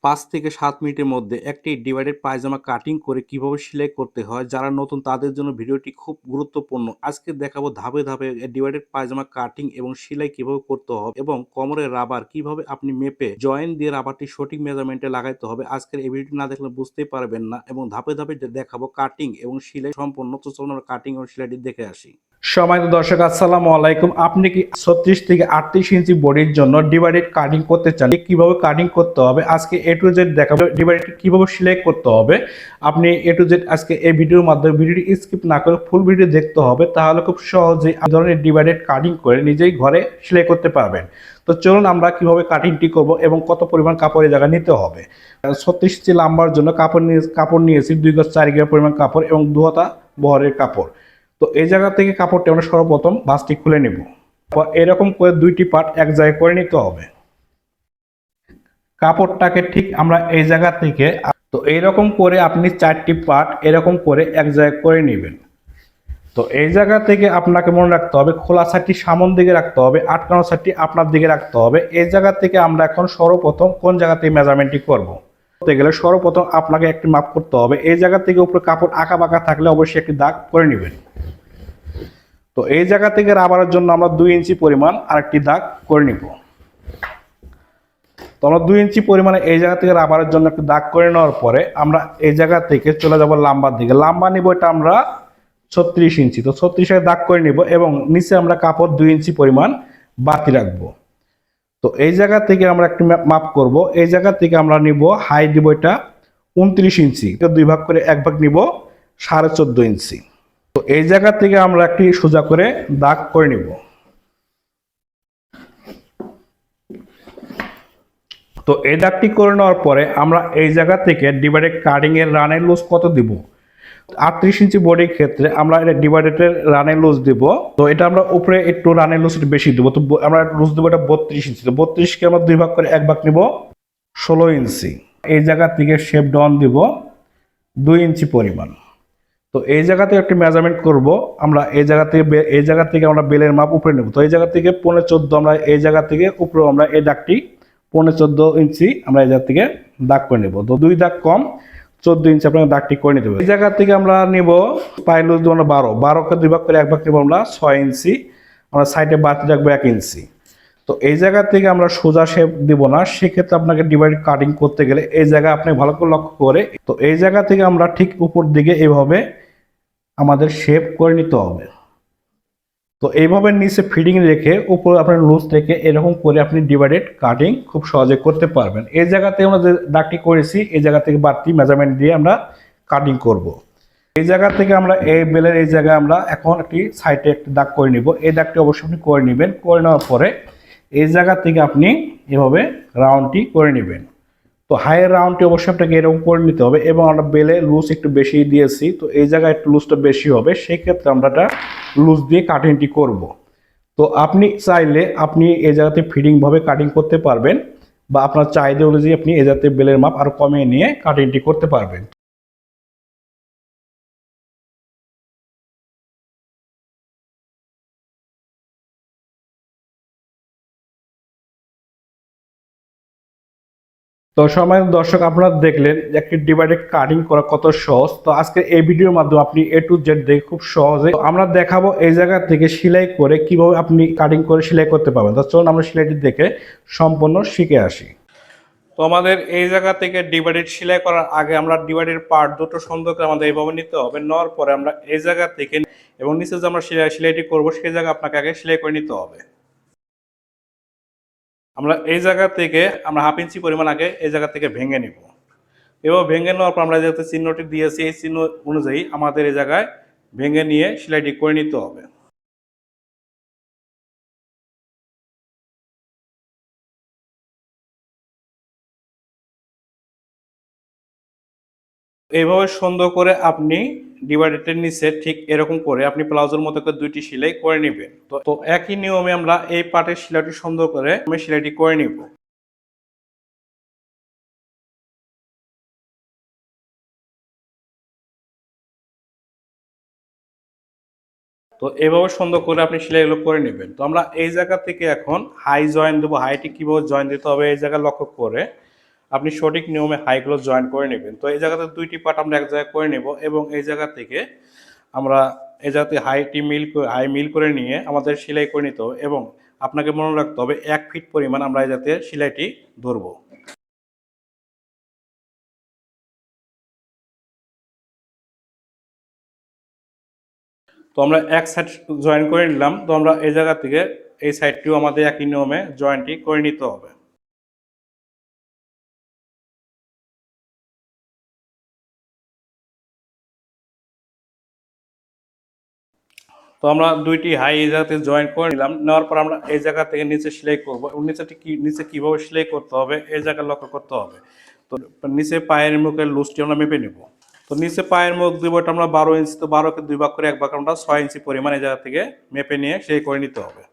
5 থেকে 7 মিনিটের মধ্যে একটি ডিভাইডেড পায়জামা কাটিং করে কিভাবে সেলাই করতে হয়, যারা নতুন তাদের জন্য ভিডিওটি খুব গুরুত্বপূর্ণ। আজকে দেখাবো ধাপে ধাপে ডিভাইডেড পায়জামা কাটিং এবং সেলাই কিভাবে করতে হবে এবং কোমরের রাবার কিভাবে আপনি মেপে জয়েন দিয়ে রাবারটি সঠিক মেজারমেন্টে লাগাইতে হবে। আজকের এই ভিডিওটি না দেখলে বুঝতেই পারবেন না এবং ধাপে ধাপে দেখাবো কাটিং এবং সেলাই সম্পূর্ণ। তো চলুন আমরা কাটিং এবং সেলাইটি দেখে আসি। সম্মানিত দর্শক, আসসালামু আলাইকুম। আপনি কি 36 থেকে 38 ইঞ্চি বডির জন্য ডিভাইডেড কাটিং করতে চান? কিভাবে কাটিং করতে হবে আজকে এ টু জেড দেখাবো। ডিভাইডেড কিভাবে সেলাই করতে হবে আপনি এ টু জেড আজকে এই ভিডিওর মাধ্যমে ভিডিওটি স্কিপ না করে ফুল ভিডিও দেখতে হবে, তাহলে খুব সহজেই এই ধরনের ডিভাইডেড কাটিং করে নিজেই ঘরে সেলাই করতে পারবেন। তো চলুন আমরা কিভাবে কাটিংটি করব এবং কত পরিমাণ কাপড়ের জায়গা নিতে হবে। 36 ইঞ্চি লাম্বার জন্য কাপড় নিয়েছি 2 গজ 4 গজ পরিমাণ কাপড় এবং 2 হাতা বহরের কাপড়। তো এই জায়গা থেকে কাপড়টি আমরা সর্বপ্রথম ভাঁজটি খুলে নেব। এরকম করে দুইটি পার্ট এক জায়গায় করে নিতে হবে। কাপড়টাকে ঠিক আমরা এই জায়গা থেকে তো এইরকম করে আপনি 4টি পার্ট এরকম করে এক জায়গায় করে নেবেন। তো এই জায়গা থেকে আপনাকে মনে রাখতে হবে খোলা সাইডটি সামন দিকে রাখতে হবে, আটকানো সাইডটি আপনার দিকে রাখতে হবে। এই জায়গা থেকে আমরা এখন সর্বপ্রথম কোন জায়গা থেকে মেজারমেন্টটি করব করতে গেলে সর্বপ্রথম আপনাকে একটি মাপ করতে হবে। এই জায়গা থেকে উপরে কাপড় আঁকা বাঁকা থাকলে অবশ্যই একটি দাগ করে নেবেন। তো এই জায়গা থেকে রাবারের জন্য আমরা 2 ইঞ্চি পরিমাণ আরেকটি দাগ করে নিব। তো আমরা 2 ইঞ্চি পরিমাণে এই জায়গা থেকে রাবারের জন্য একটি দাগ করে নেওয়ার পরে আমরা এই জায়গা থেকে চলে যাব লাম্বার দিকে। লাম্বা নিব এটা আমরা 36 ইঞ্চি। তো 36 এর দাগ করে নিব এবং নিচে আমরা কাপড় 2 ইঞ্চি পরিমাণ বাতি রাখবো। তো এই জায়গা থেকে আমরা একটি মাপ করব। এই জায়গা থেকে আমরা নিব হাই দিব এটা 29 ইঞ্চি। তো 2 ভাগ করে 1 ভাগ নিব 14.5 ইঞ্চি। তো এই জায়গা থেকে আমরা একটি সোজা করে দাগ করে নিব। তো এই দাগটি করে নেওয়ার পরে আমরা এই জায়গা থেকে ডিভাইডেড কাটিং এর রানের লুজ কত দিব। 38 ইঞ্চি বডির ক্ষেত্রে আমরা এটা ডিভাইডেডের রানের লুজ দিব। তো এটা আমরা উপরে একটু রানের লুজ বেশি দিব। তো আমরা লুজ দেবো এটা 32 ইঞ্চি। তো 32 কে আমরা 2 ভাগ করে 1 ভাগ নিব 16 ইঞ্চি। এই জায়গা থেকে শেপ ডাউন দিব 2 ইঞ্চি পরিমাণ। তো এই জায়গাতে একটি মেজারমেন্ট করব আমরা। এই জায়গা থেকে আমরা বেলের মাপ উপরে নেব। তো এই জায়গা থেকে 14.5 আমরা এই জায়গা থেকে উপরে আমরা এই দাগটি 14.5 ইঞ্চি আমরা এই জায়গা থেকে দাগ করে নেব। তো 2 দাগ কম 14 ইঞ্চি আপনাকে দাগটি করে নিতে হবে। এই জায়গা থেকে আমরা নিব পাই লুজ দেবো আমরা 12 কে 2 ভাগ করে 1 ভাগ নেব আমরা 6 ইঞ্চি। আমরা সাইডে বাড়তি রাখবো 1 ইঞ্চি। তো এই জায়গা থেকে আমরা সোজা শেপ দিব না, সেক্ষেত্রে আপনাকে ডিভাইড কাটিং করতে গেলে এই জায়গা আপনি ভালো করে লক্ষ্য করে তো এই জায়গা থেকে আমরা ঠিক উপর দিকে এইভাবে আমাদের শেপ করে নিতে হবে। তো এইভাবে নিচে ফিটিং রেখে উপরে আপনার লুজ থেকে এরকম করে আপনি ডিভাইডেড কাটিং খুব সহজে করতে পারবেন। এই জায়গাতে আমরা যে দাগটি করেছি এই জায়গা থেকে বাড়তি মেজারমেন্ট দিয়ে আমরা কাটিং করব। এই জায়গা থেকে আমরা এই বেলের এই জায়গায় আমরা এখন একটি সাইডে একটি দাগ করে নিব। এই দাগটি অবশ্যই আপনি করে নেবেন। করে নেওয়ার পরে এই জায়গা থেকে আপনি এভাবে রাউন্ডটি করে নেবেন। তো হাইয়ের রাউন্ডটি অবশ্যই আপনাকে এরকম করে নিতে হবে এবং আমরা বেলে লুজ একটু বেশি দিয়েছি। তো এই জায়গায় একটু লুজটা বেশি হবে, সেই ক্ষেত্রে আমরা এটা লুজ দিয়ে কাটিংটি করব। তো আপনি চাইলে আপনি এই জায়গাতে ফিটিং ভাবে কাটিং করতে পারবেন বা আপনার চাহিদা অনুযায়ী আপনি এই জায়গাতে বেলের মাপ আরো কমিয়ে নিয়ে কাটিংটি করতে পারবেন। তো সম্মানিত দর্শক, আপনারা দেখলেন একটি ডিভাইডেড কাটিং করা কত সহজ। তো আজকে এই ভিডিওর মাধ্যমে আপনি এ টু জেড দেখে খুব সহজে আমরা দেখাবো এই জায়গা থেকে সেলাই করে কিভাবে আপনি কাটিং করে সেলাই করতে পারবেন। তো চলুন আমরা সেলাইটি দেখে সম্পূর্ণ শিখে আসি। তো আমাদের এই জায়গা থেকে ডিভাইডেড সেলাই করার আগে আমরা ডিভাইডেড পার্ট দুটো সুন্দর করে আমাদের এইভাবে নিতে হবে। নেওয়ার পরে আমরা এই জায়গা থেকে এবং নিচে যে আমরা সেলাইটি করবো সেই জায়গা আপনাকে আগে সেলাই করে নিতে হবে। আমরা এই জায়গা থেকে আমরা 1/2 ইঞ্চি পরিমাণ আগে এই জায়গা থেকে ভেঙে নিব। এবার ভেঙে নেওয়ার পর আমরা যেহেতু চিহ্নটি দিয়েছি এই চিহ্ন অনুযায়ী আমাদের এই জায়গায় ভেঙে নিয়ে সেলাইটি করে নিতে হবে। এইভাবে সুন্দর করে আপনি ডিভাইডেডের নিচে ঠিক এরকম করে আপনি ব্লাউজের মতো করে 2টি সেলাই করে নেবেন। তো একই নিয়মে আমরা এই পার্টের সেলাইটি সুন্দর করে আমি সেলাইটি করে নিব। তো এভাবে সুন্দর করে আপনি সেলাইগুলো করে নেবেন। তো আমরা এই জায়গা থেকে এখন হাই জয়েন দেবো। হাইটি কিভাবে জয়েন দিতে হবে এই জায়গায় লক্ষ্য করে আপনি সঠিক নিয়মে হাইগুলো জয়েন করে নেবেন। তো এই জায়গাতে দুইটি পার্ট আমরা এক জায়গায় করে নেব এবং এই জায়গা থেকে আমরা এই জায়গাতে হাই মিল করে নিয়ে আমাদের সেলাই করে নিতে হবে এবং আপনাকে মনে রাখতে হবে 1 ফিট পরিমাণ আমরা এই জায়গাতে সেলাইটি ধরবো। তো আমরা এক সাইড জয়েন করে নিলাম। তো আমরা এই জায়গা থেকে এই সাইডটিও আমাদের একই নিয়মে জয়েন্টটি করে নিতে হবে। তো আমরা দুইটি হাই এই জায়গাতে জয়েন করে নিলাম। নেওয়ার পর আমরা এই জায়গা থেকে নিচে সেলাই করব এবং নিচে কিভাবে সেলাই করতে হবে এই জায়গা লক্ষ্য করতে হবে। তো নিচে পায়ের মুখের লুজটি আমরা মেপে নেব। তো নিচে পায়ের মুখ দিব, এটা আমরা 12 ইঞ্চি, তো 12কে 2 ভাগ করে 1 ভাগ আমরা 6 ইঞ্চি পরিমাণ এই জায়গা থেকে মেপে নিয়ে সেলাই করে নিতে হবে।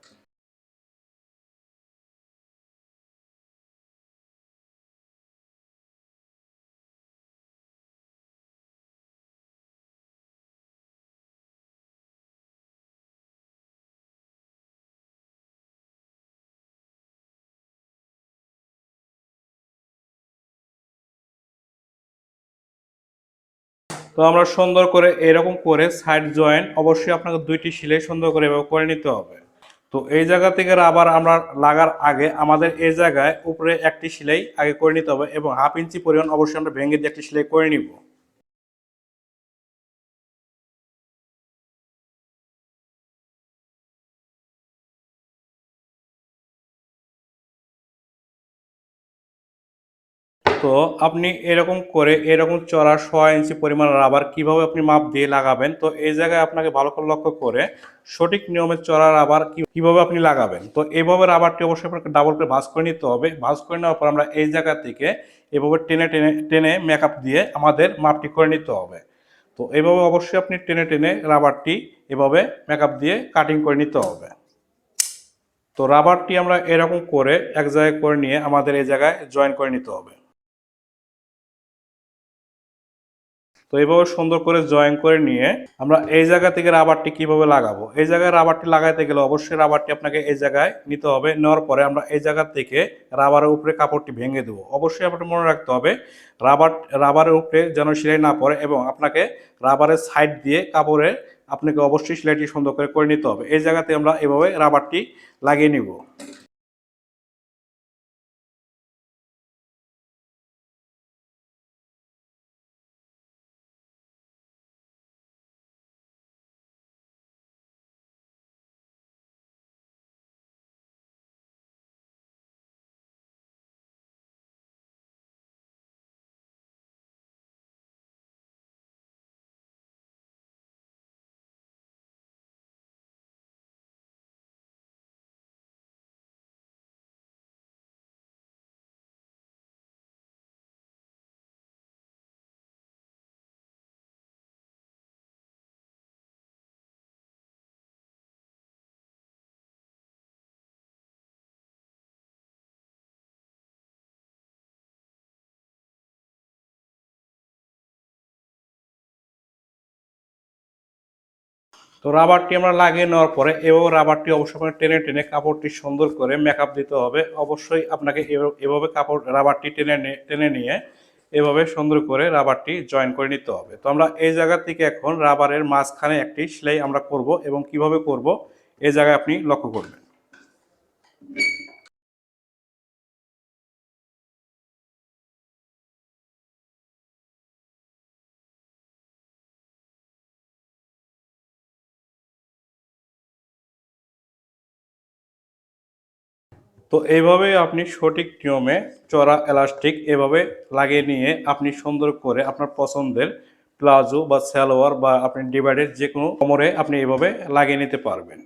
তো আমরা সুন্দর করে এরকম করে সাইড জয়েন্ট অবশ্যই আপনাকে দুইটি সেলাই সুন্দর করে এভাবে করে নিতে হবে। তো এই জায়গা থেকে আবার আমরা লাগার আগে আমাদের এই জায়গায় উপরে একটি সেলাই আগে করে নিতে হবে এবং 1/2 ইঞ্চি পরিমাণ অবশ্যই আমরা ভেঙে দিয়ে একটি সেলাই করে নিব। তো আপনি এরকম চড়া 6 ইঞ্চি পরিমাণ রাবার কিভাবে আপনি মাপ দিয়ে লাগাবেন, তো এই জায়গায় আপনাকে ভালো করে লক্ষ্য করে সঠিক নিয়মে চড়া রাবার কিভাবে আপনি লাগাবেন। তো এইভাবে রাবারটি অবশ্যই আপনাকে ডাবল করে ভাঁজ করে নিতে হবে। ভাঁজ করে নেওয়ার পর আমরা এই জায়গা থেকে এভাবে টেনে টেনে টেনে মেকআপ দিয়ে আমাদের মাপটি করে নিতে হবে। তো এইভাবে অবশ্যই আপনি টেনে টেনে রাবারটি এভাবে মেকআপ দিয়ে কাটিং করে নিতে হবে। তো রাবারটি আমরা এরকম করে এক জায়গায় করে নিয়ে আমাদের এই জায়গায় জয়েন করে নিতে হবে। তো এইভাবে সুন্দর করে জয়েন করে নিয়ে আমরা এই জায়গা থেকে রাবারটি কিভাবে লাগাবো, এই জায়গায় রাবারটি লাগাইতে গেলে অবশ্যই রাবারটি আপনাকে এই জায়গায় নিতে হবে। নেওয়ার পরে আমরা এই জায়গা থেকে রাবারের উপরে কাপড়টি ভেঙে দেবো। অবশ্যই আপনাকে মনে রাখতে হবে রাবারের উপরে যেন সেলাই না পড়ে এবং আপনাকে রাবারের সাইড দিয়ে কাপড়ের আপনাকে অবশ্যই সেলাইটি সুন্দর করে নিতে হবে। এই জায়গাতে আমরা এভাবে রাবারটি লাগিয়ে নিব। তো রাবারটি আমরা লাগিয়ে নেওয়ার পরে এভাবে রাবারটি অবশ্যই আপনাকে টেনে টেনে কাপড়টি সুন্দর করে মেকআপ দিতে হবে। অবশ্যই আপনাকে এভাবে রাবারটি টেনে নিয়ে এভাবে সুন্দর করে রাবারটি জয়েন করে নিতে হবে। তো আমরা এই জায়গা থেকে এখন রাবারের মাঝখানে একটি সেলাই আমরা করব এবং কিভাবে করব এই জায়গায় আপনি লক্ষ্য করবেন। তো এইভাবে আপনি সঠিক নিয়মে চড়া এলাস্টিক এভাবে লাগিয়ে নিয়ে আপনি সুন্দর করে আপনার পছন্দের প্লাজো বা সালোয়ার বা আপনি ডিভাইডের যে কোনো কোমরে আপনি এভাবে লাগিয়ে নিতে পারবেন।